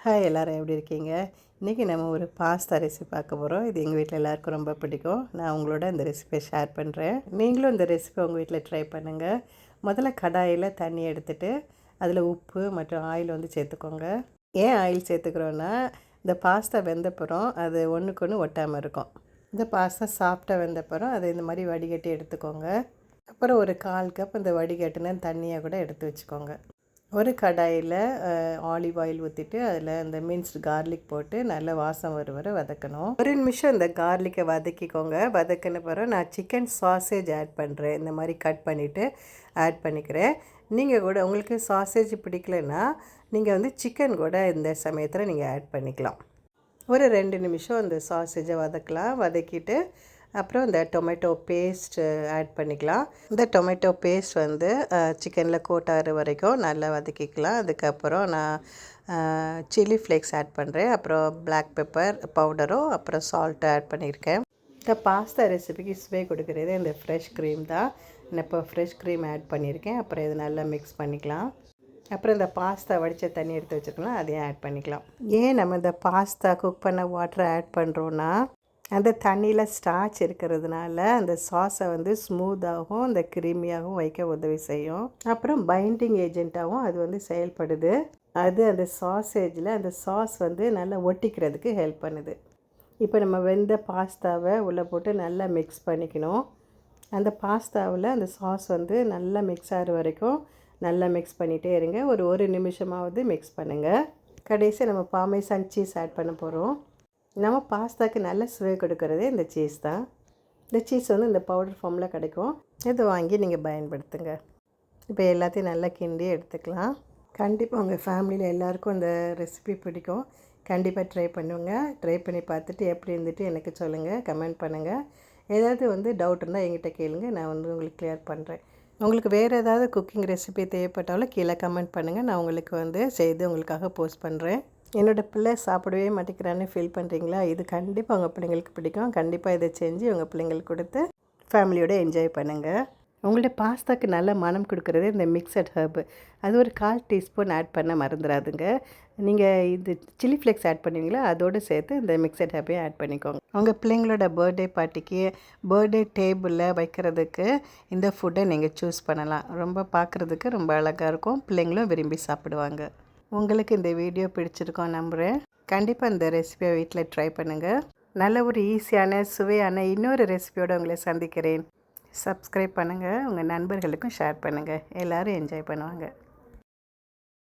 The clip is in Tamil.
ஹாய் எல்லோரும் எப்படி இருக்கீங்க? இன்றைக்கி நம்ம ஒரு பாஸ்தா ரெசிபி பார்க்க போகிறோம். இது எங்கள் வீட்டில் எல்லாருக்கும் ரொம்ப பிடிக்கும். நான் உங்களோட இந்த ரெசிபியை ஷேர் பண்ணுறேன். நீங்களும் இந்த ரெசிபி உங்கள் வீட்டில் ட்ரை பண்ணுங்கள். முதல்ல கடாயில் தண்ணி எடுத்துகிட்டு அதில் உப்பு மற்றும் ஆயில் சேர்த்துக்கோங்க. ஏன் ஆயில் சேர்த்துக்கிறோன்னா, இந்த பாஸ்தா வெந்தப்புறம் அது ஒன்றுக்கு ஒன்று ஒட்டாமல் இருக்கும். இந்த பாஸ்தா சாஃப்டாக வெந்தப்புறம் அதை இந்த மாதிரி வடிகட்டி எடுத்துக்கோங்க. அப்புறம் ஒரு 1/4 கப் இந்த வடிகட்டின தண்ணியை கூட எடுத்து வச்சுக்கோங்க. ஒரு கடாயில் ஆலிவ் ஆயில் ஊற்றிட்டு அதில் இந்த மின்ஸ்டு கார்லிக் போட்டு நல்ல வாசம் வர வதக்கணும். ஒரு நிமிஷம் இந்த கார்லிக்கை வதக்கிக்கோங்க. வதக்கின பிறகு நான் சிக்கன் சாசேஜ் ஆட் பண்ணுறேன். இந்த மாதிரி கட் பண்ணிவிட்டு ஆட் பண்ணிக்கிறேன். நீங்கள் கூட உங்களுக்கு சாசேஜ் பிடிக்கலன்னா நீங்கள் சிக்கன் கூட இந்த சமயத்தில் நீங்கள் ஆட் பண்ணிக்கலாம். ஒரு 2 நிமிஷம் இந்த சாசேஜை வதக்கலாம். வதக்கிட்டு அப்புறம் இந்த டொமேட்டோ பேஸ்ட் ஆட் பண்ணிக்கலாம். இந்த டொமேட்டோ பேஸ்ட் சிக்கனில் கோட் ஆகிற வரைக்கும் நல்லா வதக்கிக்கலாம். அதுக்கப்புறம் நான் சில்லி ஃப்ளேக்ஸ் ஆட் பண்ணுறேன். அப்புறம் பிளாக் பெப்பர் பவுடரும் அப்புறம் சால்ட்டும் ஆட் பண்ணியிருக்கேன். இந்த பாஸ்தா ரெசிபிக்கு சுவை கொடுக்குறது இந்த ஃப்ரெஷ் க்ரீம் தான். நான் இப்போ ஃப்ரெஷ் க்ரீம் ஆட் பண்ணியிருக்கேன். அப்புறம் இது நல்லா மிக்ஸ் பண்ணிக்கலாம். அப்புறம் இந்த பாஸ்தா வடித்த தண்ணி எடுத்து வச்சுருக்கலாம், அதையும் ஆட் பண்ணிக்கலாம். ஏன் நம்ம இந்த பாஸ்தா குக் பண்ண வாட்டரை ஆட் பண்ணுறோன்னா, அந்த தண்ணியில் ஸ்டார்ச் இருக்கிறதுனால அந்த சாஸை ஸ்மூத்தாகவும் அந்த க்ரீமியாகவும் வைக்க உதவி செய்யும். அப்புறம் பைண்டிங் ஏஜெண்ட்டாகவும் அது செயல்படுது. அது அந்த சாஸேஜில் அந்த சாஸ் நல்லா ஒட்டிக்கிறதுக்கு ஹெல்ப் பண்ணுது. இப்போ நம்ம வெந்த பாஸ்தாவை உள்ளே போட்டு நல்லா மிக்ஸ் பண்ணிக்கணும். அந்த பாஸ்தாவில் அந்த சாஸ் நல்லா மிக்ஸ் ஆகிற வரைக்கும் நல்லா மிக்ஸ் பண்ணிகிட்டே இருங்க. ஒரு நிமிஷமாவது மிக்ஸ் பண்ணுங்கள். கடைசி நம்ம பார்மேசன் சீஸ் ஆட் பண்ண போகிறோம். நம்ம பாஸ்தாவுக்கு நல்ல சுவை கொடுக்கறதே இந்த சீஸ் தான். இந்த சீஸ் இந்த பவுடர் ஃபார்மில் கிடைக்கும். இதை வாங்கி நீங்கள் பயன்படுத்துங்க. இப்போ எல்லாத்தையும் நல்லா கிண்டி எடுத்துக்கலாம். கண்டிப்பாக உங்கள் ஃபேமிலியில் எல்லாேருக்கும் இந்த ரெசிபி பிடிக்கும். கண்டிப்பாக ட்ரை பண்ணுங்க. ட்ரை பண்ணி பார்த்துட்டு எப்படி இருந்துட்டு எனக்கு சொல்லுங்கள், கமெண்ட் பண்ணுங்கள். ஏதாவது டவுட் இருந்தால் என்கிட்ட கேளுங்க, நான் உங்களுக்கு கிளியர் பண்ணுறேன். உங்களுக்கு வேறு ஏதாவது குக்கிங் ரெசிபி தேவைப்பட்டாலும் கீழே கமெண்ட் பண்ணுங்கள். நான் உங்களுக்கு செய்து உங்களுக்காக போஸ்ட் பண்ணுறேன். என்னோடய பிள்ளை சாப்பிடவே மாட்டேங்கிறான்னு ஃபீல் பண்ணுறீங்களா? இது கண்டிப்பாக உங்கள் பிள்ளைங்களுக்கு பிடிக்கும். கண்டிப்பாக இதை செஞ்சு உங்கள் பிள்ளைங்களுக்கு கொடுத்து ஃபேமிலியோடு என்ஜாய் பண்ணுங்கள். உங்கள்ட்ட பாஸ்தாக்கு நல்ல மனம் கொடுக்குறது இந்த மிக்சட் ஹர்பு. அது ஒரு 1/4 டீஸ்பூன் ஆட் பண்ண மறந்துடாதுங்க. நீங்கள் இது சில்லி ஃப்ளேக்ஸ் ஆட் பண்ணுவீங்களா, அதோடு சேர்த்து இந்த மிக்சட் ஹர்பையும் ஆட் பண்ணிக்கோங்க. உங்கள் பிள்ளைங்களோட பர்த்டே பார்ட்டிக்கு பர்த்டே டேபிளில் வைக்கிறதுக்கு இந்த ஃபுட்டை நீங்கள் சூஸ் பண்ணலாம். ரொம்ப பார்க்குறதுக்கு ரொம்ப அழகாக இருக்கும். பிள்ளைங்களும் விரும்பி சாப்பிடுவாங்க. உங்களுக்கு இந்த வீடியோ பிடிச்சிருக்கோம் நம்புகிறேன். கண்டிப்பாக இந்த ரெசிபியை வீட்டில் ட்ரை பண்ணுங்கள். நல்ல ஒரு ஈஸியான சுவையான இன்னொரு ரெசிபியோடு உங்களை சந்திக்கிறேன். சப்ஸ்கிரைப் பண்ணுங்கள். உங்கள் நண்பர்களுக்கும் ஷேர் பண்ணுங்கள். எல்லோரும் என்ஜாய் பண்ணுவாங்க.